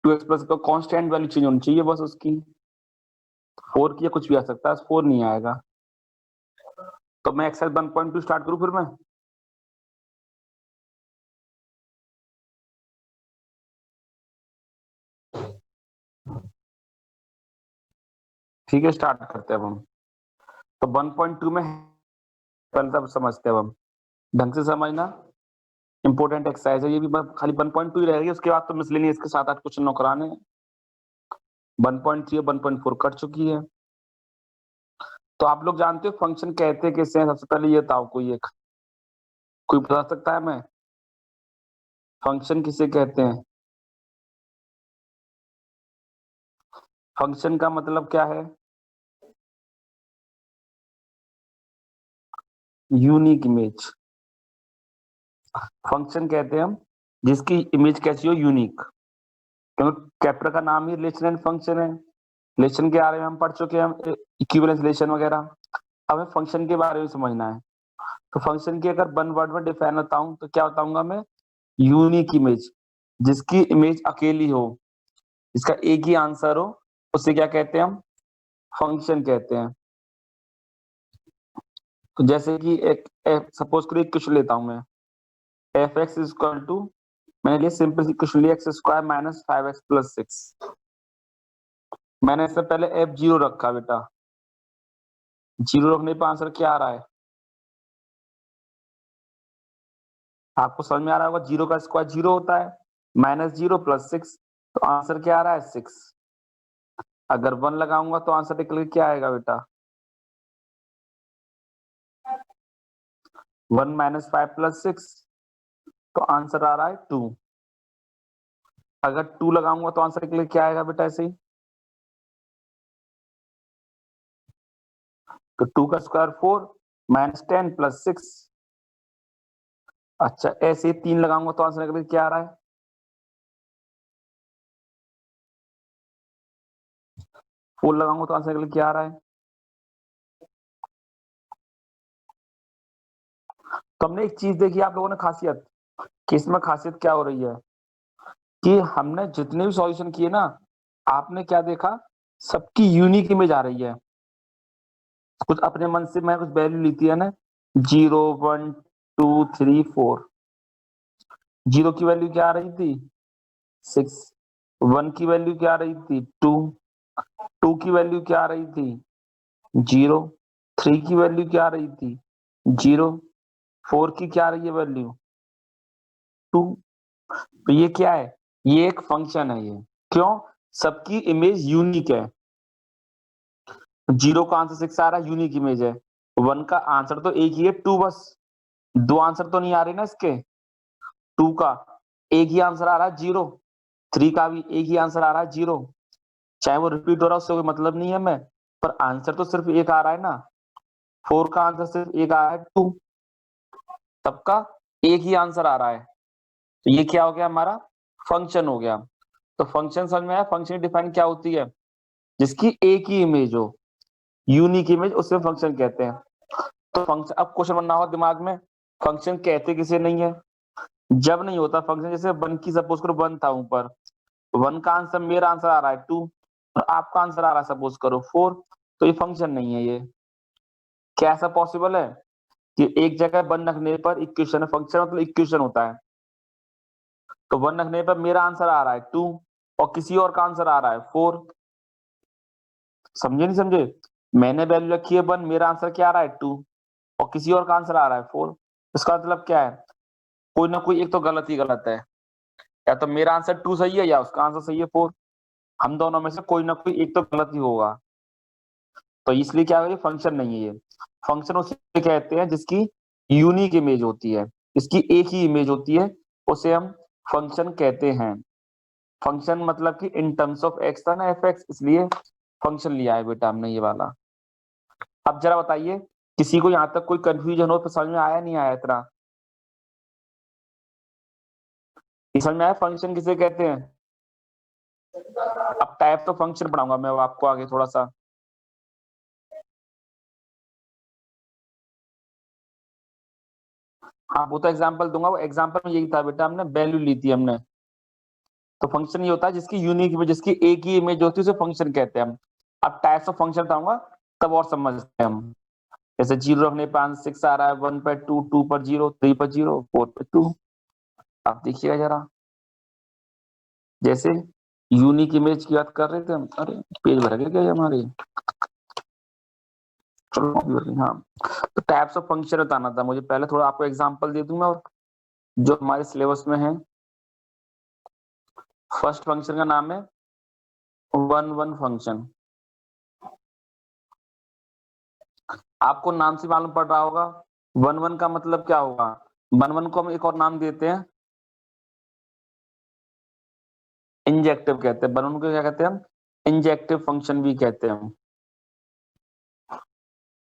2x plus का constant value change होनी चाहिए बस उसकी। 4 की या कुछ भी आ सकता है, 4 नहीं आएगा। तो मैं एक्सरसाइज 1.2 स्टार्ट करूं फिर मैं? ठीक है, स्टार्ट करते हैं अब हम। तो 1.2 में पहले तब समझते हैं अब हम, ढंग से समझना। इंपॉर्टेंट एक्सरसाइज है ये भी, खाली 1.2 ही रहेगी, उसके बाद तो मिसलेनियस के 7-8 क्वेश्चन और कराने हैं। 1.3 1.4 कट चुकी है। तो आप लोग जानते हो फंक्शन कहते किससे हैं? सबसे पहले ये बताओ, कोई बता सकता है मैं, फंक्शन किसे कहते हैं? फंक्शन का मतलब क्या है? Unique image. फंक्शन कहते हैं हम जिसकी इमेज कैसी हो, यूनिक। क्योंकि कैप्टर का नाम ही रिलेशन एंड फंक्शन है। रिलेशन के बारे में हम पढ़ चुके हैं, हम इक्विवेलेंस रिलेशन वगैरह। अब हमें फंक्शन के बारे में समझना है। तो फंक्शन की अगर वन वर्ड में डिफाइन बताऊं तो क्या बताऊंगा मैं? Unique image. जिसकी इमेज अकेली हो, जिसका एक ही आंसर हो, उसे क्या कहते हैं हम? फंक्शन कहते हैं। तो जैसे कि एक सपोज करिए क्वेश्चन लेता हूं मैं, F X is equal to, मैंने लिया सिंपल सी क्वेश्चन लिया, X square minus 5x plus 6। मैंने इससे पहले एफ जीरो रखा बेटा। जीरो रखने पर आंसर क्या आ रहा है? आपको समझ में आ रहा होगा, जीरो का स्क्वायर जीरो होता है, माइनस जीरो प्लस 6, तो आंसर क्या आ रहा है? 6। अगर 1 लगाऊंगा तो आंसर निकल के क्या आएगा बेटा? 1 माइनस 5 प्लस 6, तो आंसर आ रहा है 2। अगर 2 लगाऊंगा तो आंसर निकल के क्या आएगा बेटा? ऐसे ही, तो 2 का स्क्वायर 4 माइनस 10 प्लस 6। अच्छा, ऐसे ही 3 लगाऊंगा तो आंसर निकल के क्या आ रहा है? 4 लगाऊंगा तो आंसर निकल के क्या आ रहा है? तो हमने एक चीज देखी आप लोगों ने, खासियत कि इसमें खासियत क्या हो रही है कि हमने जितने भी सॉल्यूशन किए ना, आपने क्या देखा? सबकी यूनिक इमेज आ रही है। कुछ अपने मन से मैं कुछ वैल्यू ली थी है ना, 0 1 2 3 4। जीरो की वैल्यू क्या आ रही थी? 6। 1 की वैल्यू क्या आ रही थी? 2। 2 की वैल्यू क्या आ रही थी? 0। 3 की वैल्यू क्या आ रही थी? 0। 4 की क्या आ रही है वैल्यू? 2। तो ये क्या है? ये एक फंक्शन है ये। क्यों? सबकी इमेज यूनिक है। 0 का आंसर 6 आ रहा है, यूनिक इमेज है। 1 का आंसर तो एक ही है, 2 बस। दो आंसर तो नहीं आ रहे ना इसके। 2 का एक ही आंसर आ रहा है 0। 3 का भी एक ही आंसर आ रहा है 0। चाहे वो रिपीट हो रहा है उससे कोई मतलब नहीं है मैं, पर आंसर तो सिर्फ एक आ रहा है ना। 4 का आंसर सिर्फ एक आ रहा है, 2। सबका एक ही आंसर आ रहा है। तो ये क्या हो गया हमारा? फंक्शन हो गया। तो फंक्शन समझ में आया? फंक्शन डिफाइन क्या होती है? जिसकी एक ही इमेज हो, यूनिक इमेज, उसे फंक्शन कहते हैं। तो फंक्शन, अब क्वेश्चन बनना हो दिमाग में, फंक्शन कहते किसे नहीं है? जब नहीं होता फंक्शन, जैसे 1 की सपोज करो 1 था ऊपर, 1 का आंसर, मेरा आंसर आ रहा है 2 और आपका आंसर आ रहा है सपोज करो 4, तो ये फंक्शन नहीं है ये। क्या ऐसा पॉसिबल है कि एक जगह 1 रखने पर इक्वेशन है? फंक्शन मतलब इक्वेशन होता है। तो 1 रखने पर मेरा आंसर आ रहा है 2 और किसी और का आंसर आ रहा है 4। समझे नहीं समझे? मैंने वैल्यू रखी है 1, मेरा आंसर क्या आ रहा है 2 और किसी और का आंसर आ रहा है 4। इसका मतलब क्या है? कोई ना कोई एक तो गलत ही गलत है। या तो मेरा आंसर 2 सही है या उसका आंसर सही है 4। हम दोनों में से कोई ना कोई एक तो गलत ही होगा। तो इसलिए क्या है, ये फंक्शन नहीं है ये। फंक्शन उसे कहते हैं जिसकी यूनिक इमेज होती है, इसकी एक ही इमेज होती है, उसे हम फंक्शन कहते हैं। फंक्शन मतलब कि इन टर्म्स ऑफ एक्स था ना, एफ एक्स, इसलिए फंक्शन लिया है बेटा हमने ये वाला। अब जरा बताइए, किसी को यहाँ तक कोई कंफ्यूजन हो तो समझ में आया नहीं आया इतना? ये समझ में आया फंक्शन किसे कहते हैं? अब टाइप तो फंक्शन पढ़ाऊंगा मैं अब आपको आगे थोड़ा सा। हाँ वो तो एग्जांपल दूंगा, वो एग्जांपल में यही था बेटा, हमने वैल्यू ली थी हमने। तो फंक्शन ये होता है जिसकी यूनिक इमेज, जिसकी एक ही इमेज होती है उसे फंक्शन कहते हैं हम। अब टाइप्स ऑफ फंक्शन बताऊंगा तब और समझते हैं हम। जैसे 0 रखने पे आंसर 6 आ रहा है, 1 पर 2, 2 पर 0, 3 पर 0, 4 पर 2। आप देखिएगा जरा, जैसे यूनिक इमेज की बात कर रहे थे हम। अरे पेज भर गया क्या ये हमारे? चलो अभी भर गए, हाँ। तो टाइप्स ऑफ फंक्शन बताना था मुझे, पहले थोड़ा आपको एग्जांपल दे दूंगा और जो हमारे सिलेबस में है। फर्स्ट फंक्शन का नाम है वन वन फंक्शन। आपको नाम से मालूम पड़ रहा होगा वन वन का मतलब क्या होगा। वन वन को हम एक और नाम देते हैं, इंजेक्टिव कहते हैं। वन वन को क्या कहते हैं हम? इंजेक्टिव फंक्शन भी कहते हैं हम।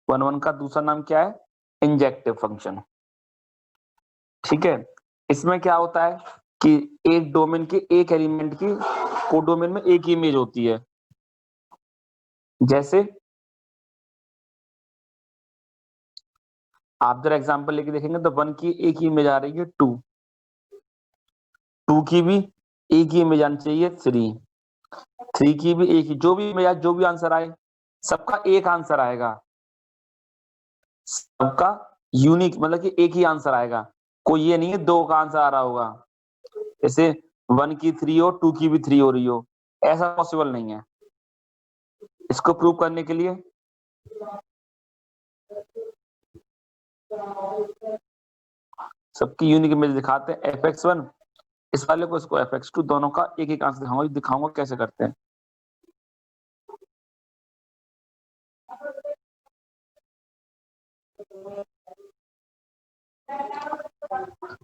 वन वन का दूसरा नाम क्या है? Injective function. ठीक है। इसमें क्या होता है कि एक डोमेन के एक एलिमेंट की कोडोमेन में एक ही इमेज होती है। जैसे आप जरा एग्जांपल लेके देखेंगे तो वन की एक ही इमेज आ रही है 2, 2 की भी एक ही इमेज आनी चाहिए 3, 3 की भी एक ही। जो भी इमेज आए, जो भी आंसर आए, सबका एक आंसर आएगा। सबका यूनिक मतलब कि एक ही आंसर आएगा। कोई ये नहीं है दो का आंसर आ रहा होगा, जैसे 1 की 3 हो, 2 की भी 3 हो रही हो, ऐसा पॉसिबल नहीं है। इसको प्रूव करने के लिए सबकी यूनिक इमेज दिखाते हैं fx1, इस वाले को इसको fx2, दोनों का एक एक आंसर दिखाऊंगा। दिखाऊंगा कैसे करते हैं।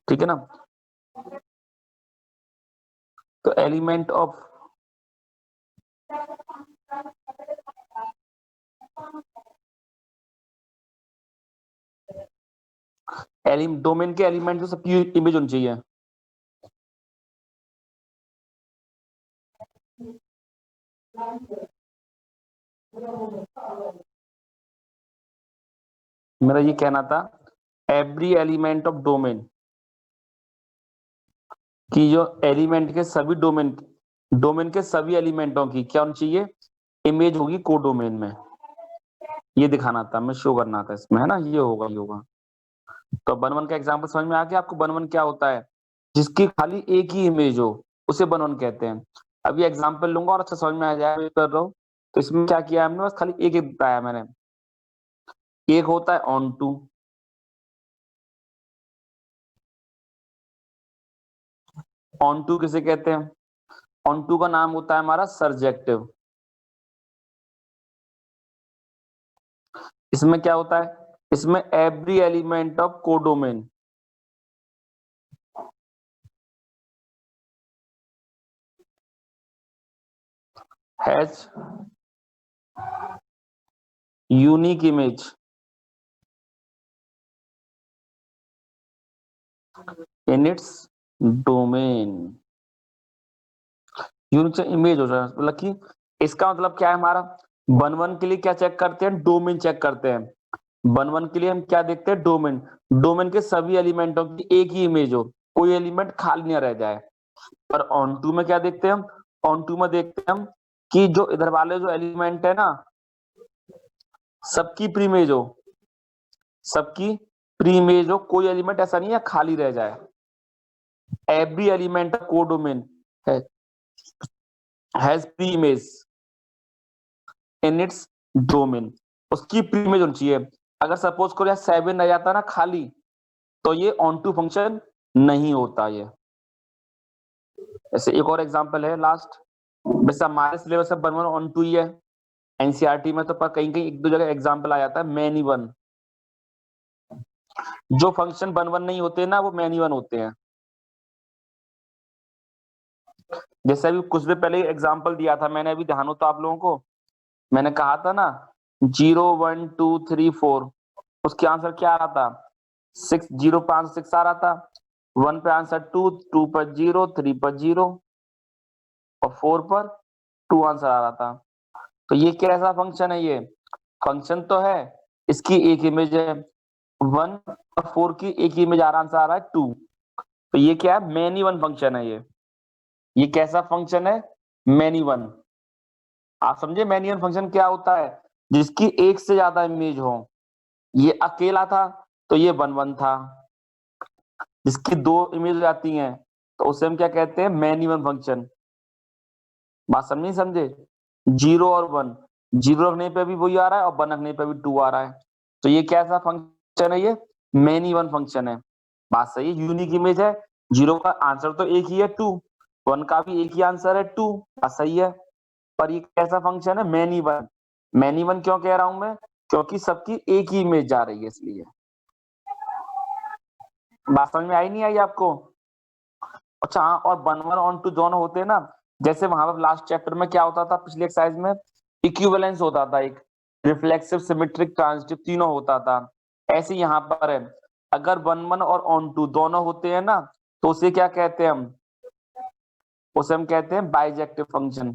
ठीक है ना। तो एलिमेंट ऑफ डोमेन के एलिमेंट तो सबकी इमेज होनी चाहिए। मेरा ये कहना था एवरी एलिमेंट ऑफ डोमेन, कि जो एलिमेंट के सभी डोमेन, डोमेन के सभी एलिमेंटों की क्या होनी चाहिए? इमेज होगी कोडोमेन में। ये दिखाना था, मैं शो करना था इसमें, है ना। ये होगा, ये होगा। तो वन वन का एग्जांपल समझ में आ गया आपको? वन वन क्या होता है? जिसकी खाली एक ही इमेज हो उसे वन वन कहते हैं। अभी एग्जांपल लूंगा और अच्छा समझ में आ जाएगा, कर रहा हूँ। तो इसमें क्या किया हमने? बस खाली एक एक बताया मैंने। एक होता है ऑन टू। ऑन टू किसे कहते हैं? ऑन टू का नाम होता है हमारा सरजेक्टिव। इसमें क्या होता है? इसमें every element of codomain, has unique image in its domain. Unique image हो जाए मतलब कि इसका मतलब क्या है हमारा? वन वन के लिए क्या चेक करते हैं? डोमेन चेक करते हैं। वन वन के लिए हम क्या देखते हैं? डोमेन। डोमेन के सभी एलिमेंटों की एक ही इमेज हो, कोई एलिमेंट खाली न रह जाए। पर ऑन टू में क्या देखते हैं हम? ऑन टू में देखते हैं हम कि जो इधर वाले जो एलिमेंट है ना, सबकी प्री इमेज हो, सबकी प्री इमेज हो, कोई एलिमेंट ऐसा नहीं है खाली रह जाए। Every element of codomain has pre image in its domain. उसकी प्री इमेज होनी चाहिए। अगर सपोज करो यहाँ 7 रह जाता ना खाली, तो ये ऑन टू फंक्शन नहीं होता ये। ऐसे एक और एग्जांपल है लास्ट। वैसे हमारे सिलेबस में वन वन ऑन टू ही है। एनसीईआरटी में तो पर कहीं कहीं एक दो जगह एग्जांपल आ जाता है मैनी वन। जो फंक्शन वन वन नहीं होते ना, वो मैनी वन होते हैं। जैसे अभी कुछ देर पहले एग्जांपल दिया था मैंने, अभी ध्यान हो तो आप लोगों को, मैंने कहा था ना 0 1 2 3 4, उसके आंसर क्या आ रहा था? 6, 0 पे आंसर 6 आ रहा था, 1 पे आंसर 2, 2 पर 0, 3 पर 0 और 4 पर 2 आंसर आ रहा था। तो ये कैसा फंक्शन है? ये फंक्शन तो है, इसकी एक इमेज है 1 और 4 की एक ही इमेज, आराम से आ रहा है 2। तो ये क्या है? मैनी वन फंक्शन है ये। ये कैसा फंक्शन है? Many one. आप समझे मैनी वन फंक्शन क्या होता है? जिसकी एक से ज्यादा इमेज हो। ये अकेला था तो ये वन वन था। जिसकी दो इमेज आती हैं तो उसे हम क्या कहते हैं? Many one function. बात समझ नहीं समझे? जीरो और वन, जीरो रखने पे भी वही आ रहा है और वन रखने पे भी टू आ रहा है। तो ये कैसा फंक्शन है? ये मैनी वन फंक्शन है। बात सही है, यूनिक इमेज है। जीरो का आंसर तो एक ही है, टू। वन का भी एक ही आंसर है, टू। बात सही है। पर ये कैसा फंक्शन है? Many one. मैनी वन क्यों कह रहा हूं मैं? क्योंकि सबकी एक ही इमेज जा रही है इसलिए। बात समझ में आई नहीं आई आपको? अच्छा हाँ, और वन वन ऑन टू दोनों होते हैं ना। जैसे वहां पर लास्ट चैप्टर में क्या होता था, पिछले एक्सरसाइज में इक्विवेलेंस होता था, एक रिफ्लेक्सिव, सिमेट्रिक, ट्रांजिटिव तीनों होता था। ऐसे यहाँ पर है, अगर वन वन और ऑन टू दोनों होते हैं ना तो उसे क्या कहते हैं हम? उसे हम कहते हैं बाइजेक्टिव फंक्शन।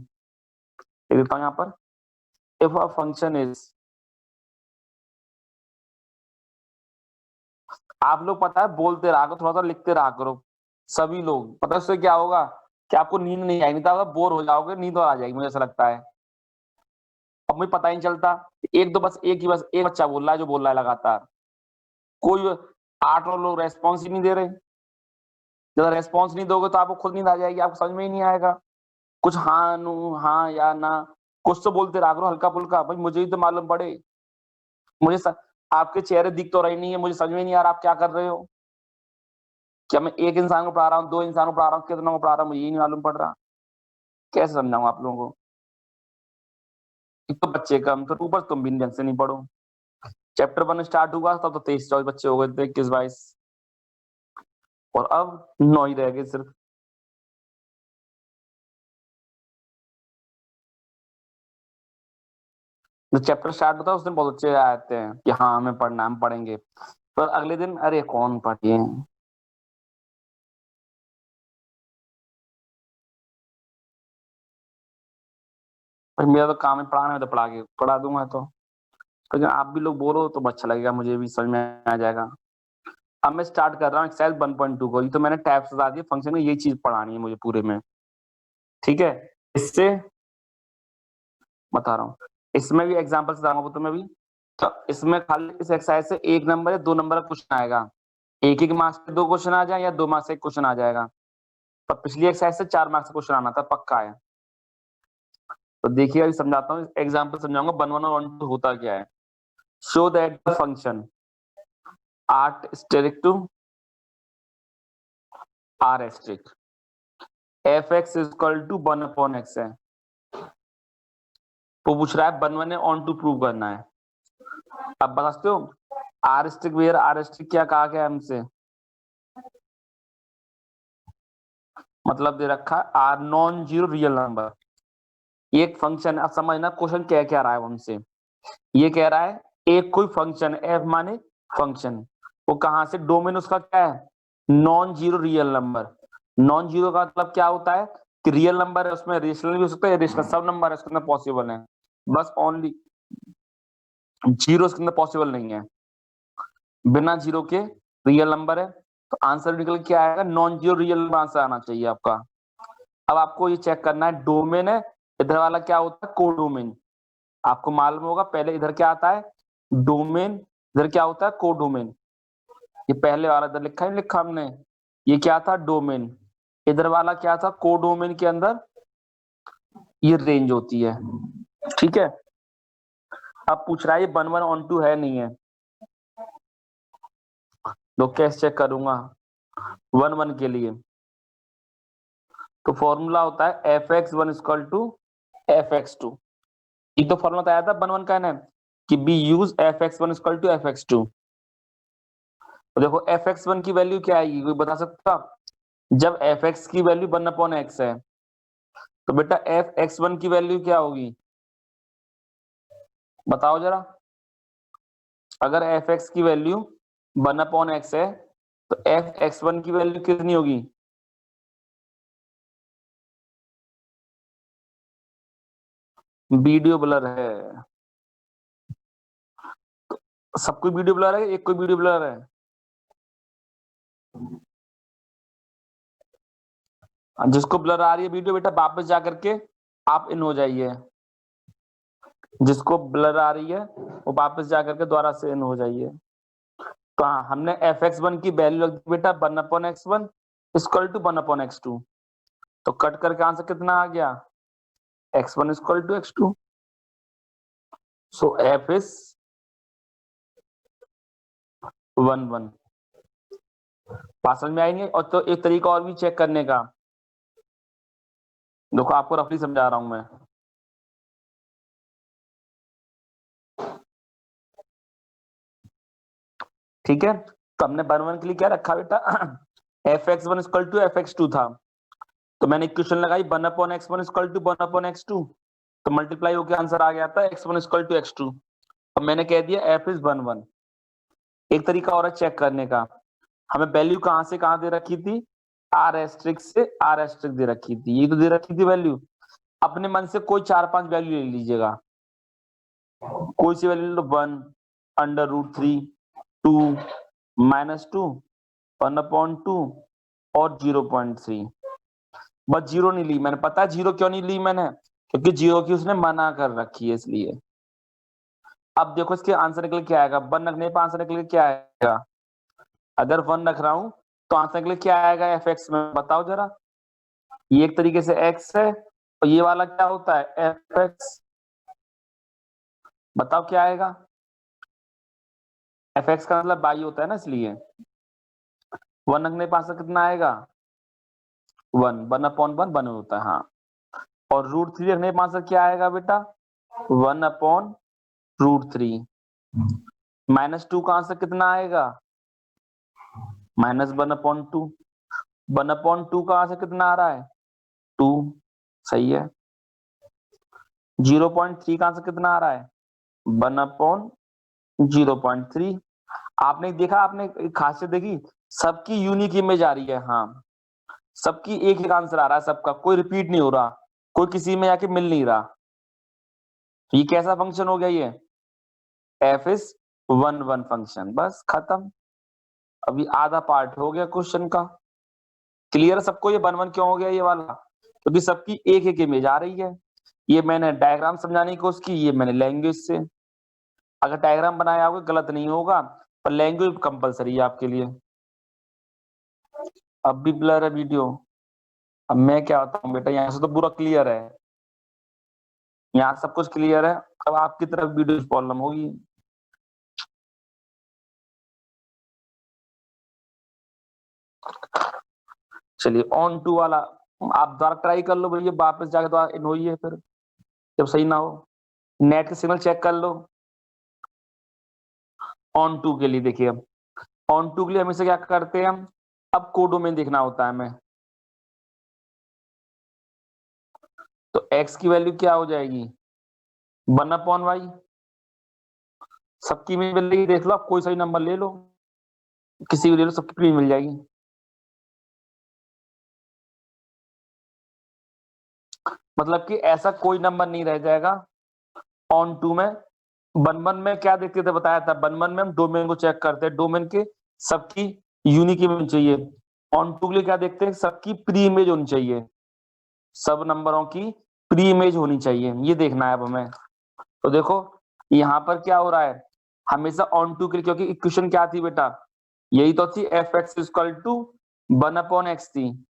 देता हूँ यहाँ पर, इफ अ फंक्शन इज, आप लोग पता है बोलते रहा करो, थोड़ा सा लिखते रहा करो सभी लोग। पता है उससे क्या होगा? कि आपको नींद नहीं आएगी, तो आप बोर हो जाओगे, नींद और आ जाएगी, मुझे ऐसा लगता है। अब मुझे पता ही नहीं चलता। एक दो बस, एक ही बस एक बच्चा बोल रहा है जो बोल रहा है लगातार। कोई आठ और लोग रेस्पॉन्स ही नहीं दे रहे। जब रेस्पॉन्स नहीं दोगे तो आपको खुद नींद आ जाएगी, आपको समझ में ही नहीं आएगा। कुछ हाँ नु, हाँ या ना, कुछ तो बोलते रहा करो हल्का फुल्का, भाई मुझे ही तो मालूम पड़े। मुझे स... आपके चेहरे दिख तो रहे नहीं है, मुझे समझ में नहीं आ रहा आप क्या कर रहे हो। क्या मैं एक इंसान को पढ़ा रहा हूँ, दो इंसान को पढ़ा रहा हूँ, कितना को पढ़ा रहा हूँ, मुझे ही नहीं मालूम पड़ रहा। कैसे समझाऊं आप लोगों को? एक तो बच्चे कम, तो ऊपर तुम भी ढंग से नहीं पढ़ो। चैप्टर वन स्टार्ट हुआ तब तो 23-24 बच्चे हो गए थे, 21-22, और अब 9 ही रह गए सिर्फ। जो चैप्टर स्टार्ट होता है उस दिन बहुत अच्छे आते हैं कि हाँ हमें पढ़ना, हम पढ़ेंगे। पर अगले दिन अरे कौन पढ़े। पर मेरा तो काम है पढ़ाना, है तो पढ़ा के पढ़ा दूंगा। तो लेकिन आप भी लोग बोलो तो अच्छा लगेगा, मुझे भी समझ में आ जाएगा। अब मैं स्टार्ट कर रहा हूँ एक्सरसाइज 1.2 को। ये तो मैंने टैब्स बता दिए, फंक्शन में यही चीज पढ़ानी है मुझे पूरे में। ठीक है, इससे बता रहा हूँ, इसमें भी एग्जाम्पल्स बताऊंगा तुम्हें भी। तो इसमें खाली इस एक्सरसाइज से एक नंबर या दो नंबर का क्वेश्चन आएगा। एक एक मार्क्स से दो क्वेश्चन आ जाए या दो मार्क्स से एक क्वेश्चन आ जाएगा। पर पिछली एक्सरसाइज से 4 मार्क्स का क्वेश्चन आना था, पक्का है। तो देखिए अभी समझाता हूँ, एग्जाम्पल समझाऊंगा। वन वन और वन टू होता क्या है। Show that the function are asterisk to R asterisk F X is equal to one upon X है। वो पूछ रहा है one one onto prove करना है। अब बता सकते हो R asterisk where R asterisk क्या कहा गया हमसे? मतलब दे रखा है R non zero real number. ये एक फंक्शन है। अब समझना क्वेश्चन क्या क्या रहा है वो हमसे। ये कह रहा है एक कोई फंक्शन, एफ माने फंक्शन, वो कहां से, डोमेन उसका क्या है? Non zero real number. Non zero का मतलब क्या होता है? कि रियल नंबर है, उसमें रेशनल भी हो सकता है, रेशनल सब नंबर है उसके अंदर पॉसिबल है। बस ओनली जीरो उसके अंदर पॉसिबल नहीं है। बिना जीरो के रियल नंबर है। तो आंसर निकल के आएगा non zero real number, answer आना चाहिए आपका। अब आपको ये चेक करना है, डोमेन है, इधर वाला क्या होता है? कोडोमेन। आपको मालूम होगा पहले इधर क्या आता है? डोमेन। इधर क्या होता है? कोडोमेन। ये पहले वाला इधर लिखा है, लिखा हमने। ये क्या था? डोमेन। इधर वाला क्या था? कोडोमेन के अंदर ये रेंज होती है। ठीक है। अब पूछ रहा है ये वन वन ऑन टू है नहीं है, तो कैसे चेक करूंगा वन वन के लिए? तो फॉर्मूला होता है F X one equal to F X two. ये तो फॉर्मूला बताया था वन वन का है ना, कि we use F X one equal to F X two. तो देखो एफ एक्स वन की वैल्यू क्या आएगी, कोई बता सकता? जब एफ एक्स की वैल्यू वन अपॉन एक्स है तो बेटा एफ एक्स वन की वैल्यू क्या होगी? बताओ जरा। अगर एफ एक्स की वैल्यू वन अपॉन एक्स है तो एफ एक्स वन की वैल्यू कितनी होगी? वीडियो ब्लर है। सब कोई वीडियो ब्लर है, एक कोई वीडियो ब्लर है? जिसको ब्लर आ रही है वीडियो बेटा वापस जा करके आप इन हो जाइए, जिसको ब्लर आ रही है वो वापस जा करके दोबारा से इन हो जाइए। तो हाँ, हमने fx1 की वैल्यू रख दी बेटा 1/x1 इक्वल टू 1/x2। तो कट करके आंसर कितना आ गया, x1 equal to x2। So f is 1/1। बात समझ में आई नहीं? और तो एक तरीका और भी चेक करने का, देखो आपको रफली समझा रहा हूं मैं। ठीक है, तो हमने 1/1 के लिए क्या रखा बेटा fx1 इक्वल टू fx2 था। तो मैंने इक्वेशन लगाई 1/x1 इक्वल टू 1/x2। तो मल्टीप्लाई होकर आंसर आ गया था x1 इक्वल टू x2। अब मैंने कह दिया f इज 1/1। एक तरीका और है चेक करने का, हमें वैल्यू कहां से कहां दे रखी थी, आर एस्ट्रिक से आर एस्ट्रिक दे रखी थी, ये तो दे रखी थी वैल्यू। अपने मन से कोई 4-5 वैल्यू ले लीजिएगा, कोई सी वैल्यू ले लो, 1/√3, 2, -2, 1/2 और 0.3। बस जीरो नहीं ली मैंने, पता है जीरो क्यों नहीं ली मैंने, क्योंकि जीरो की उसने मना कर रखी है इसलिए। अब देखो इसके आंसर निकल क्या आएगा, 1 रखने पर आंसर निकल क्या आएगा, अगर 1 रख रहा हूं तो आंसर निकल क्या आएगा एफ एक्स में, बताओ जरा। ये एक तरीके से एक्स है और ये वाला क्या होता है एफ एक्स, बताओ क्या आएगा। एफ एक्स का मतलब बाई होता है ना, इसलिए 1 रखने पर आंसर कितना आएगा, 1/1 होता है हाँ। और √3 रखने पर आंसर क्या आएगा बेटा, 1/√3। -2 का आंसर कितना आएगा, -1/2। 1/2 का आंसर कितना आ रहा है, 2। सही है। 0.3 का आंसर कितना आ रहा है, 1/0.3। आपने देखा, आपने एक खासियत देखी, सबकी यूनिक इमेज आ रही है, हाँ सबकी एक एक आंसर आ रहा है, सबका कोई रिपीट नहीं हो रहा, कोई किसी में आके मिल नहीं रहा। तो ये कैसा फंक्शन हो गया, ये एफ इज 1/1 फंक्शन, बस खत्म। अभी आधा पार्ट हो गया क्वेश्चन का। क्लियर है सबको ये 1/1 क्यों हो गया ये वाला, क्योंकि सबकी एक एक इमेज आ रही है। ये मैंने डायग्राम समझाने की कोशिश की, ये मैंने लैंग्वेज से। अगर डायग्राम बनाया होगा गलत नहीं होगा, पर लैंग्वेज कंपलसरी है आपके लिए। अब भी ब्लर है वीडियो। अब मैं क्या बताऊं बेटा, यहाँ से तो पूरा क्लियर है, यहाँ सब कुछ क्लियर है। अब आपकी तरफ वीडियो प्रॉब्लम होगी। चलिए ऑन टू वाला आप दोबारा ट्राई कर लो भैया, वापस जाके दोबारा इन होइए, फिर जब सही ना हो नेट का सिग्नल चेक कर लो। ऑन टू के लिए देखिए, ऑन टू के लिए हमेशा क्या करते हैं हम, अब कोडोमेन देखना होता है हमें। तो एक्स की वैल्यू क्या हो जाएगी, 1/y। सबकी मिल रही, देख लो आप कोई सही नंबर ले लो, किसी भी ले लो, सबकी प्री मिल जाएगी। मतलब कि ऐसा कोई नंबर नहीं रह जाएगा ऑन टू में। 1/1 में क्या देखते थे, बताया था 1/1 में हम डोमेन को चेक करते हैं, डोमेन के सबकी यूनिक इमेज चाहिए। ऑन टू के लिए क्या देखते हैं, सबकी प्री इमेज होनी चाहिए, सब नंबरों की प्री इमेज होनी चाहिए, ये देखना है अब हमें। तो देखो यहाँ पर क्या हो रहा है, हमेशा ऑन टू के लिए, क्योंकि इक्वेशन क्या थी बेटा, यही तो थी F x equal to 1/x थी।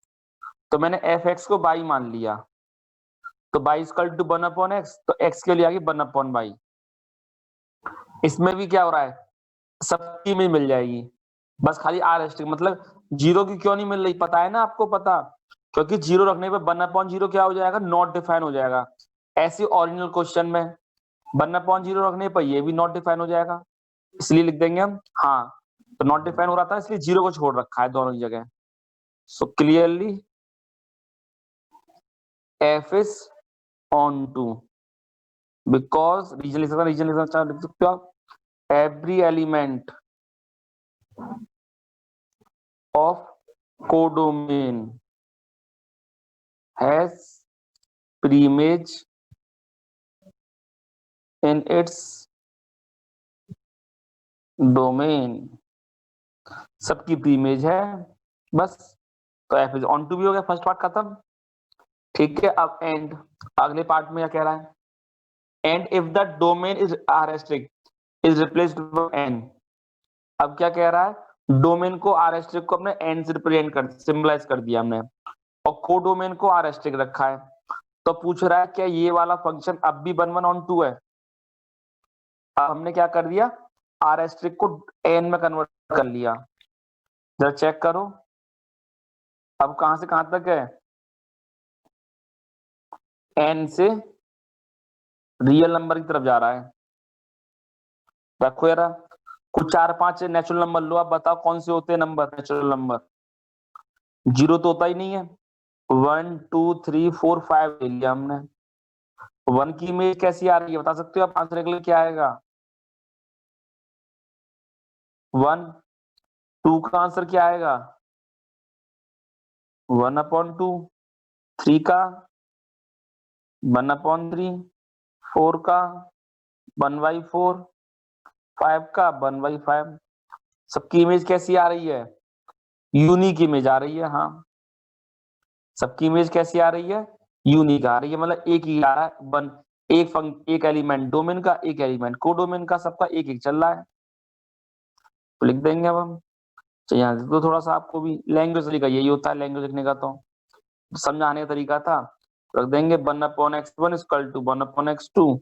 तो मैंने एफ एक्स को बाई मान लिया, तो बाई इक्वल टू 1/x, तो एक्स के लिए आ गई 1/y। इसमें भी क्या हो रहा है, सबकी में मिल जाएगी, बस खाली आर एस्ट्रिक, मतलब जीरो की क्यों नहीं मिल रही, पता है ना आपको, पता, क्योंकि जीरो रखने पे 1/0 क्या हो जाएगा, नॉट डिफाइन हो जाएगा। ऐसे ओरिजिनल क्वेश्चन में 1/0 रखने पर ये भी नॉट डिफाइन हो जाएगा, इसलिए लिख देंगे हम हाँ। तो नॉट डिफाइन हो रहा था इसलिए जीरो को छोड़ रखा है दोनों जगह। So clearly F is onto, because reason लिख सकते हो आप, every element of codomain has preimage in its domain। सबकी प्रीइमेज है बस, तो एफ इज ऑन टू भी हो गया, फर्स्ट पार्ट खत्म। ठीक है, अब एंड, अगले पार्ट में क्या कह रहा है, and if the domain is R asterisk is replaced by N. अब क्या कह रहा है, डोमेन को आर एस्ट्रिक्ट को हमने एन से रिप्रेजेंट कर सिंबलाइज कर दिया हमने, और को डोमेन को आर एस्ट्रिक्ट रखा है। तो पूछ रहा है क्या ये वाला फंक्शन अब भी 1 1 ऑन 2 है। अब हमने क्या कर दिया, आर एस्ट्रिक्ट को एन में कन्वर्ट कर लिया। जरा चेक करो, अब कहां से कहां तक है, एन से रियल नंबर की तरफ जा रहा है। रखो यार, कुछ 4 5 नेचुरल नंबर लो, आप बताओ कौन से होते हैं नंबर नेचुरल नंबर। जीरो तो होता ही नहीं है। 1 2 3 4 5 ले लिया हमने। 1 की इमेज कैसी आ रही है, बता सकते हो आप आंसर के लिए क्या आएगा। 1, 2 का आंसर क्या आएगा, 1/2, 3 का 1/3, 4 का 1/4, 5 का 1/5। सबकी इमेज कैसी आ रही है, यूनिक इमेज आ रही है। हाँ, सबकी इमेज कैसी आ रही है, यूनिक आ रही है, मतलब एक ही आ रहा है। एक एलिमेंट डोमेन का, एक एलिमेंट को डोमेन का, सबका एक एक चल रहा है। तो लिख देंगे अब हम। तो यहाँ से तो थोड़ा सा आपको भी लैंग्वेज तरीका यही होता है, लैंग्वेज लिखने का तो समझाने का तरीका था। रख देंगे 1/x1 equal to 1/x2।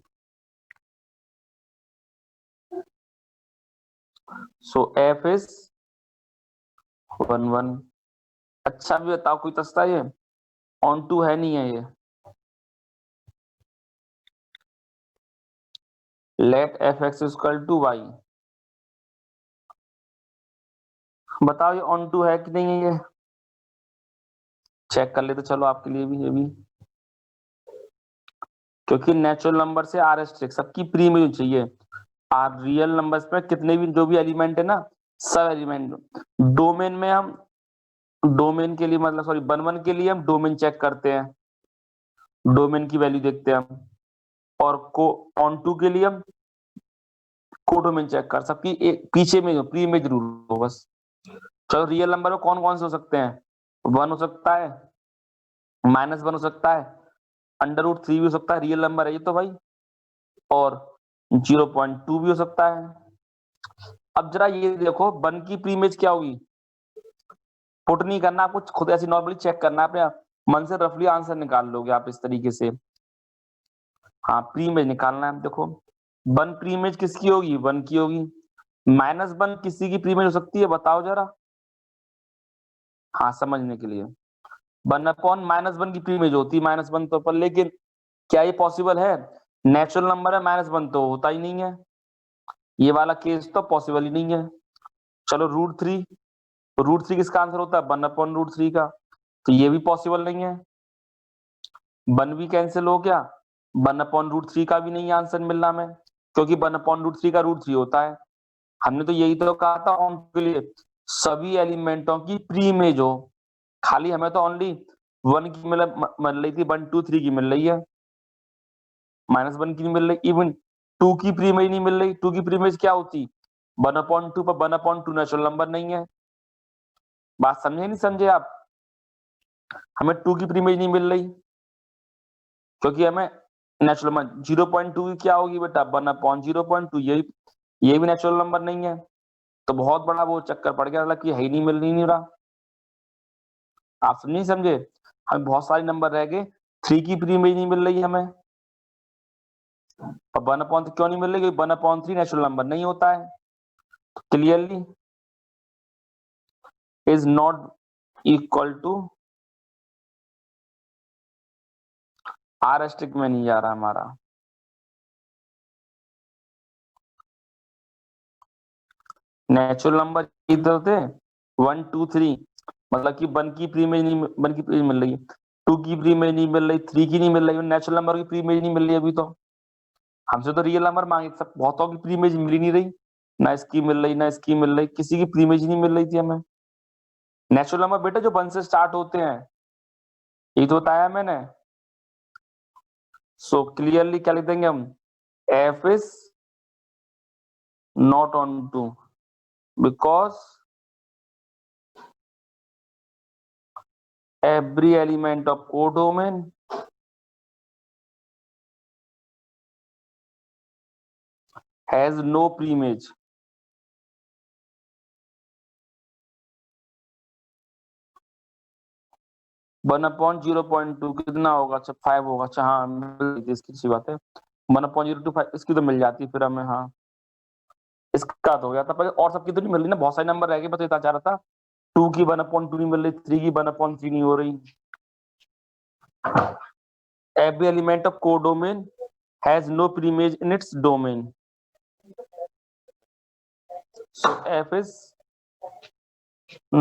So F is 1 1। अच्छा भी बताओ, कोई तस्ता ये ऑन टू है नहीं है ये। Let F x equal to Y, बताओ ये ऑन टू है कि नहीं है ये, चेक कर लेते चलो आपके लिए भी ये भी। क्योंकि नेचुरल नंबर से आर एस्ट्रिक्ट सबकी प्री इमेज चाहिए। आर रियल नंबर्स में कितने भी जो भी एलिमेंट है ना, सब एलिमेंट डोमेन में हम, डोमेन के लिए मतलब सॉरी 1 1 के लिए हम डोमेन चेक करते हैं, डोमेन की वैल्यू देखते हैं हम। और को ऑन टू के लिए हम कोडोमेन चेक कर, सबकी एक पीछे में प्री इमेज जरूर हो बस। चलो रियल नंबर में कौन कौन से हो सकते हैं, 1 हो सकता है, -1 हो सकता है, √3 भी हो सकता है, रियल नंबर है ये तो भाई, और 0.2 भी हो सकता है। अब जरा ये देखो 1 की प्री इमेज क्या होगी, पुट नहीं करना आपको, खुद ऐसे नॉर्मली चेक करना है, अपने मन से रफली आंसर निकाल लोगे आप इस तरीके से। हाँ, प्री इमेज निकालना है। देखो 1 प्री इमेज किसकी होगी, 1 की होगी। -1 किसी की प्री इमेज हो सकती है, बताओ जरा। हाँ, समझने के लिए 1/-1 की प्री इमेज होती है, -1 तो पर, लेकिन क्या ये पॉसिबल है, नेचुरल नंबर है, -1 तो होता ही नहीं है, ये वाला केस तो पॉसिबल ही नहीं है। चलो √3, तो √3 किसका आंसर होता है, 1/√3 का, तो ये भी पॉसिबल नहीं है। 1 भी कैंसिल हो गया, 1/√3 का भी नहीं आंसर मिलना में, क्योंकि 1/√3 का √3 होता है। हमने तो यही तो कहा था ऑन के लिए, सभी एलिमेंटों की प्री इमेज हो। खाली हमें तो ओनली 1 की मिल रही थी, 1 2 3 की मिल रही है, -1 की नहीं मिल रही, इवन 2 की प्री इमेज नहीं मिल रही। 2 की प्री इमेज क्या होती, 1/2 पर 1/2 नेचुरल नंबर नहीं है। बात समझे नहीं समझे आप, हमें 2 की प्री इमेज नहीं मिल रही, क्योंकि हमें नेचुरल नंबर 0.2 की क्या होगी बेटा, 1/0.2, ये भी नेचुरल नंबर नहीं है। तो बहुत बड़ा वो चक्कर पड़ गया, मतलब कि है ही नहीं, मिल नहीं रहा। आप नहीं समझे, हमें बहुत सारे नंबर रह गए, 3 की प्री इमेज नहीं मिल रही हमें, और 1/3 क्यों नहीं मिल रही, क्योंकि 1/3 नेचुरल नंबर नहीं होता है। Clearly is not equal to, R asterisk में नहीं जा रहा हमारा। नेचुरल नंबर इधर थे 1 2 3, मतलब कि 1 की प्री इमेज नहीं, 1 की प्री इमेज मिल रही है, 2 की प्री इमेज नहीं मिल रही, 3 की नहीं मिल रही, नेचुरल नंबर की प्री इमेज नहीं मिल रही अभी तो। हमसे तो रियल नंबर मांगे, सब बहुतों की प्री इमेज मिल ही नहीं रही, ना इसकी मिल रही, ना इसकी मिल रही, किसी की प्री इमेज नहीं मिल रही थी हमें। नेचुरल नंबर बेटा जो 1 से स्टार्ट होते हैं, ये तो बताया मैंने। सो क्लियरली क्या लिख देंगे हम, F is not onto, because every element of codomain has no preimage. One upon 0.2 कितना होगा? अच्छा 5 होगा। अच्छा हाँ इसकी अच्छी बात है। 1/025 इसकी तो मिल जाती फिर हमें। हाँ इसका तो हो गया था पर और सबकी तो नहीं मिल रही ना, बहुत सारे नंबर रह गए। बस इतना चाह रहा था 2 की 1/2 नहीं मिल रही, 3 की 1/3 नहीं हो रही। Every element of codomain has no preimage in its domain. So F is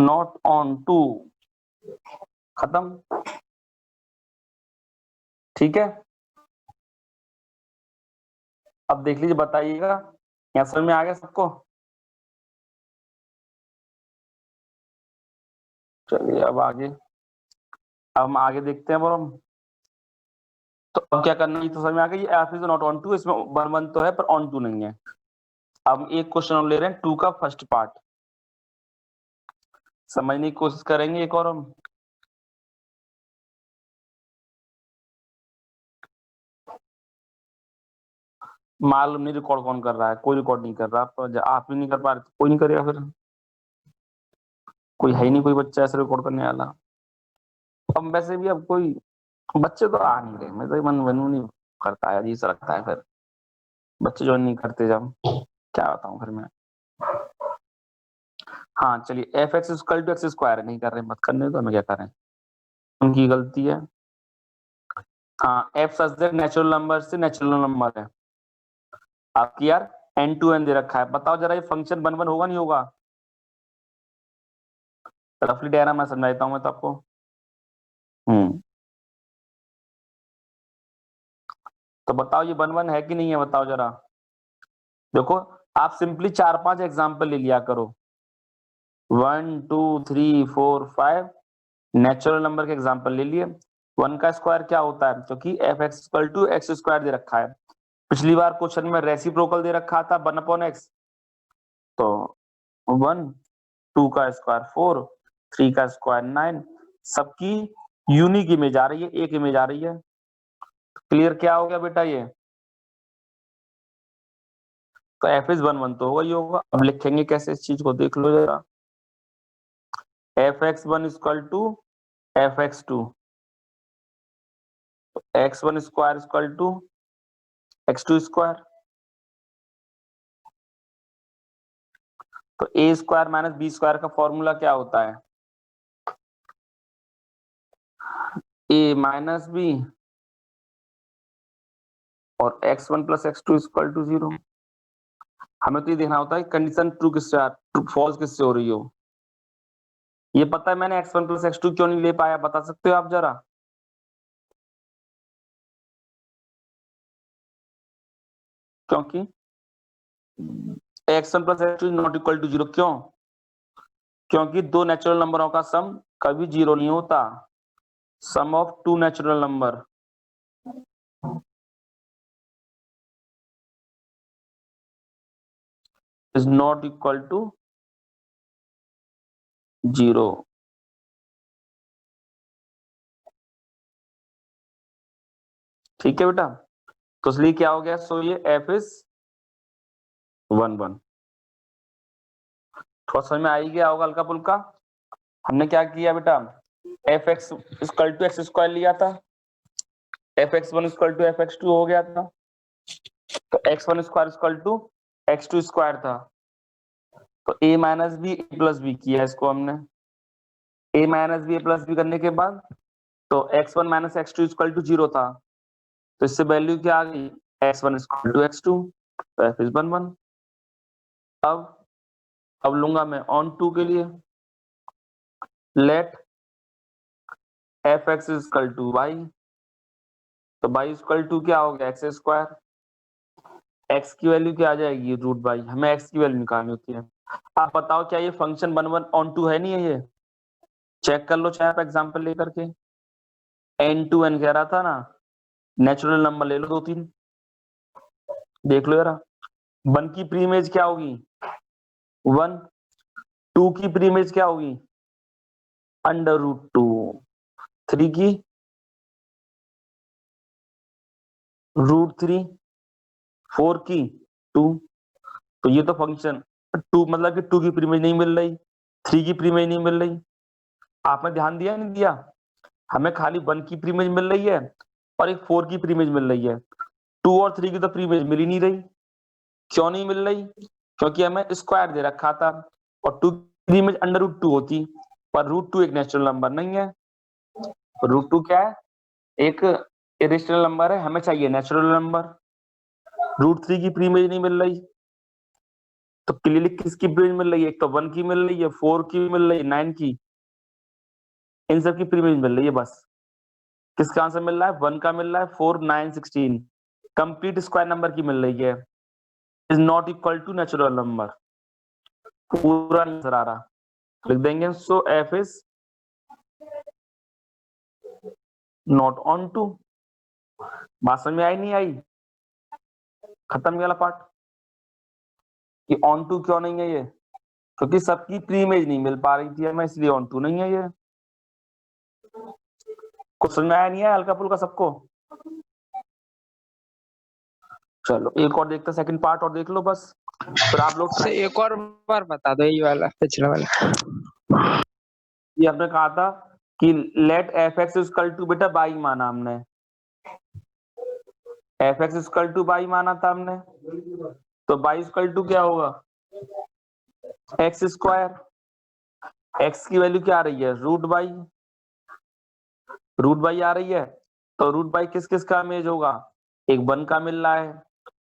not on 2. खत्म। ठीक है, अब देख लीजिए, बताइएगा यहाँ समझ में आ गया सबको? चलिए अब आगे, अब हम आगे देखते हैं। हम तो अब क्या करना है, तो समझ में आ गया। F is not onto, इसमें 1 1 तो है पर ऑन टू नहीं है। अब एक क्वेश्चन हम ले रहे हैं 2 का फर्स्ट पार्ट, समझने की कोशिश करेंगे एक और हम। मालूम नहीं रिकॉर्ड कौन कर रहा है, कोई रिकॉर्ड नहीं कर रहा। तो आप ही नहीं कर पा रहे तो कोई नहीं करेगा फिर, कोई है ही नहीं कोई बच्चा ऐसे रिकॉर्ड करने वाला। अब वैसे भी अब कोई बच्चे तो आ नहीं रहे, मैं तो मन बनू नहीं करता है, अजीब सा लगता है फिर बच्चे ज्वाइन नहीं करते जब, क्या बताऊं फिर मैं। हाँ चलिए, F x equal to x square नहीं कर रहे, मत करने तो हमें क्या करें, उनकी गलती है। हाँ एफ सच नेचुरल नंबर से नेचुरल नंबर है आपकी यार, एन टू एन दे रखा है। बताओ जरा ये फंक्शन वन वन होगा नहीं होगा? रफली डायग्राम मैं समझाता हूँ मैं तो आपको। हम्म, तो बताओ ये वन वन है कि नहीं है, बताओ जरा। देखो आप सिंपली 4 5 एग्जाम्पल ले लिया करो, 1 2 3 4 5 नेचुरल नंबर के एग्जाम्पल ले लिए। वन का स्क्वायर क्या होता है, क्योंकि f x equal to x square दे रखा है। पिछली बार क्वेश्चन में रेसिप्रोकल दे रखा था 1/x, तो 1, 2 का स्क्वायर 4, 3 का स्क्वायर 9, सबकी यूनिक इमेज आ रही है, एक इमेज आ रही है। क्लियर क्या हो गया बेटा ये? तो एफ इज वन वन तो होगा ही होगा। अब लिखेंगे कैसे इस चीज को, देख लो जरा। F X one equal to F X two, X one square equal to X two square. तो A square minus B square का फॉर्मूला क्या होता है? ए माइनस बी और X one plus X two equal to 0। हमें तो ये देखना होता है कंडीशन ट्रू किससे, ट्रू फॉल्स किससे हो रही हो। ये पता है मैंने X one plus X two क्यों नहीं ले पाया, बता सकते हो आप जरा? क्योंकि X one plus X two not equal to 0। क्यों? क्योंकि दो नेचुरल नंबरों का सम कभी 0 नहीं होता। Sum of two natural number is not equal to 0। ठीक है बेटा, तो इसलिए क्या हो गया, सो ये एफ इज वन वन। थोड़ा समझ में आ ही गया होगा हल्का फुल्का। हमने क्या किया बेटा, F x equal to x square लिया था, F X one equal to F X two हो गया था, तो X one square equal to X two square था। तो A minus B A plus B किया इसको हमने। A minus B A plus B करने के बाद तो X one minus X two equal to 0 था, तो इससे वैल्यू क्या आ गई, X one equal to X two, तो एफ इज वन वन। अब लूंगा मैं ऑन टू के लिए, let F x equal to Y, तो वाई इक्वल टू क्या हो गया, एक्स स्क्वायर। एक्स की वैल्यू क्या आ जाएगी, रूट बाई, हमें एक्स की वैल्यू निकालनी होती है। आप बताओ क्या ये function one one onto है नहीं है? ये चेक कर लो चाहे आप एग्जाम्पल लेकर के। एन टू एन कह रहा था ना, नेचुरल नंबर ले लो 2 3, देख लो जरा। वन की प्री इमेज क्या होगी, 1, 2 की प्री इमेज क्या होगी, अंडर रूट 2, 3 की √3, 4 की 2। तो ये तो फंक्शन 2 मतलब कि 2 की प्रीमेज नहीं मिल रही, 3 की प्रीमेज नहीं मिल रही। आपने ध्यान दिया नहीं दिया? हमें खाली 1 की प्रीमेज मिल रही है और एक 4 की प्रीमेज मिल रही है। 2 और 3 की तो प्रीमेज मिल ही नहीं रही। क्यों नहीं मिल रही? क्योंकि हमें स्क्वायर दे रखा था और 2 की प्रीमेज √2 होती, पर √2 एक नेचुरल नंबर नहीं है। √2 क्या है? एक इरेशनल नंबर है, हमें चाहिए नेचुरल नंबर। √3 की प्रीमेज नहीं मिल रही, तो क्लियरली किसकी प्रीमेज मिल रही है? एक तो 1 की मिल रही है, 4 की मिल रही है, 9 की, इन सब की प्रीमेज मिल रही है बस। किसका आंसर मिल रहा है? 1 का मिल रहा है, 4, 9, 16 कंप्लीट स्क्वायर नंबर की मिल रही है, is not equal to natural number. पूरा आंसर आ रहा, लिख देंगे so F is not onto. बात समझ में आई नहीं आई? खत्म वाला पार्ट कि ऑन टू क्यों नहीं है ये, क्योंकि सबकी प्रीमेज नहीं मिल पा रही थी हमें, इसलिए ऑन टू नहीं है ये। कुछ समझ में आया नहीं है हल्का फुल्का सबको? चलो एक और देखते हैं, सेकंड पार्ट और देख लो बस, फिर आप लोग एक और बार बता दो, ये वाला पिछला वाला। ये हमने कहा था कि let F x equal to, बेटा बाई माना हमने, F x equal to Y माना था हमने, तो बाई इक्वल टू क्या होगा? X square. एक्स की वैल्यू क्या आ रही है? √बाई, √बाई आ रही है, तो √बाई किस किस का इमेज होगा? एक 1 का मिल रहा है,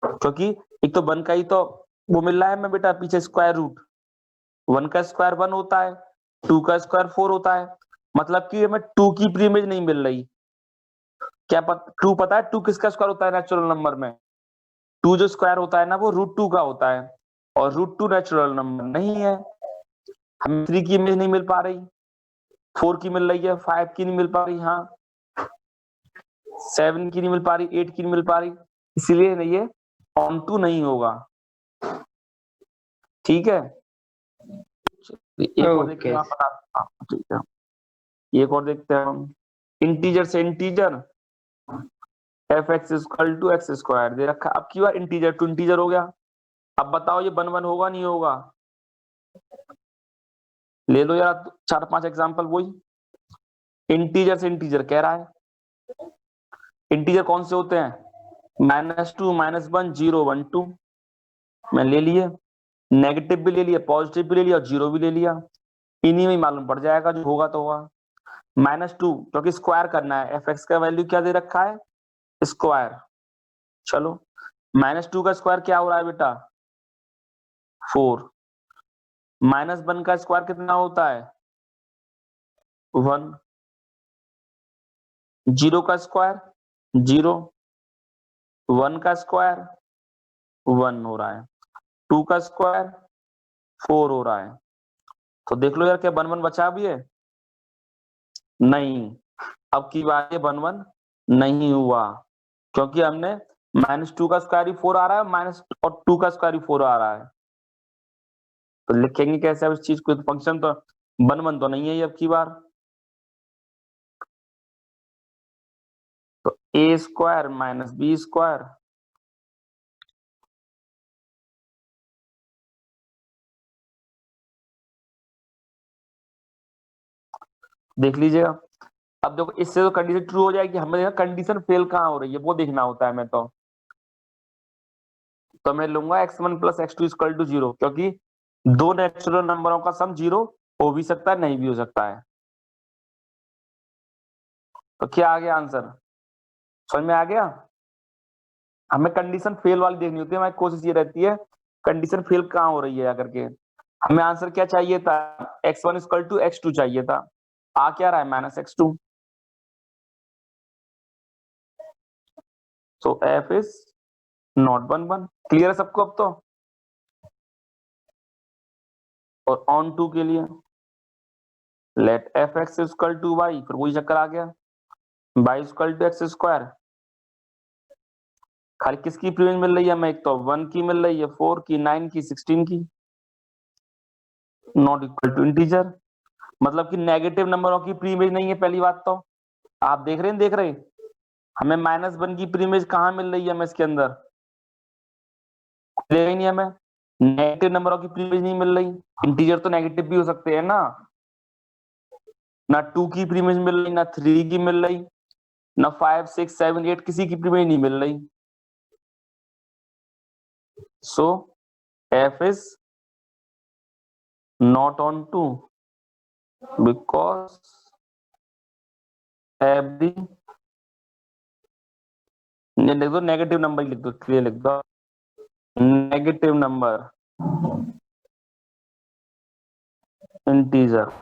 क्योंकि एक तो 1 का ही तो वो मिल रहा है हमें बेटा पीछे, स्क्वायर रूट 1 का स्क्वायर 1 होता है, 2 का स्क्वायर 4 होता है, मतलब कि हमें 2 की प्रीमेज नहीं मिल रही। क्या 2 पता है 2 किसका स्क्वायर होता है नेचुरल नंबर में? 2 जो स्क्वायर होता है ना वो √2 का होता है, और √2 नेचुरल नंबर नहीं है। हमें 3 की इमेज नहीं मिल पा रही, 4 की मिल रही है, 5 की नहीं मिल पा रही, हाँ 7 की नहीं मिल पा रही, 8 की नहीं मिल पा रही, इसीलिए नहीं ये ऑन टू नहीं होगा। ठीक है, एक और देखते हैं, हाँ, ठीक है, एक और देखते हैं हम। इंटीजर से integer f x equal to x square दे रखा, अब की बार इंटीजर टू इंटीजर हो गया। अब बताओ ये 1 1 होगा नहीं होगा? ले लो यार 4 5 एग्जांपल, वही इंटीजर से इंटीजर कह रहा है। इंटीजर कौन से होते हैं? -2, -1, 0, 1, 2 मैं ले लिए, नेगेटिव भी ले लिया, पॉजिटिव भी ले लिया और 0 भी ले लिया, इन्हीं में मालूम पड़ जाएगा जो होगा तो होगा। -2 क्योंकि स्क्वायर करना है, एफ एक्स का वैल्यू क्या दे रखा है? स्क्वायर। चलो -2 का स्क्वायर क्या हो रहा है बेटा? 4। -1 का स्क्वायर कितना होता है? 1। 0 का स्क्वायर 0, 1 का स्क्वायर 1 हो रहा है, 2 का स्क्वायर 4 हो रहा है। तो देख लो यार क्या 1 1 बचा भी है? नहीं। अब की बात ये 1 1 नहीं हुआ, क्योंकि हमने -2 का स्क्वायर ही 4 आ रहा है, माइनस और 2 का स्क्वायर ही 4 आ रहा है, तो लिखेंगे कैसे अब इस चीज को? फंक्शन तो 1 1 तो नहीं है ये अब की बार, तो a स्क्वायर - b स्क्वायर देख लीजिएगा। अब देखो इससे तो कंडीशन ट्रू हो जाएगी, हमें कंडीशन फेल कहाँ हो रही है वो देखना होता है हमें, तो मैं लूंगा x1 + x2 = 0, क्योंकि दो नेचुरल नंबरों का सम 0 हो भी सकता है, नहीं भी हो सकता है। तो क्या आ गया आंसर? समझ में आ गया? हमें कंडीशन फेल वाली देखनी होती है, हमारी कोशिश ये रहती है कंडीशन फेल कहाँ हो रही है आकर के। हमें आंसर क्या चाहिए था? x1 = x2 चाहिए था, आ क्या रहा है? -x2। So f is not 1 1। Clear है सबको अब तो? और ऑन टू के लिए let F x equal to Y, फिर वही चक्कर आ गया, y equal to x square. खाली किसकी प्रीमेज मिल रही है हमें? एक तो 1 की मिल रही है, 4 की, 9 की, 16 की, नॉट इक्वल टू इंटीजर, मतलब कि नेगेटिव नंबरों की प्रीमेज नहीं है पहली बात तो, आप देख रहे हैं, देख रहे हैं? हमें -1 की प्री इमेज कहाँ मिल रही है हमें इसके अंदर? मिलेगा ही नहीं हमें। नेगेटिव नंबरों की प्री इमेज नहीं मिल रही। इंटीजर तो नेगेटिव भी हो सकते हैं ना। ना 2 की प्री इमेज मिल रही, ना 3 की मिल रही, ना 5, 6, 7, 8 किसी की प्री इमेज नहीं मिल रही। सो f is not on 2 because every, लिख दो नेगेटिव नंबर, लिख दो, क्लियर लिख दो, negative number integer,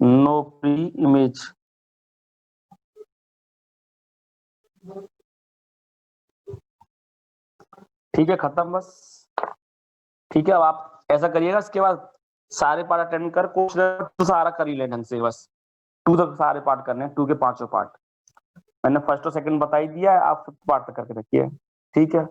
no preimage. ठीक है, खत्म बस। ठीक है, अब आप ऐसा करिएगा, इसके बाद सारे पार्ट अटेंड कर, क्वेश्चन तो सारा कर ही ले ढंग से, बस 2 तक सारे पार्ट करने हैं, 2 के 5 पार्ट। मैंने फर्स्ट और सेकंड बता ही दिया है, आप पार्ट तक करके रखिए। ठीक है।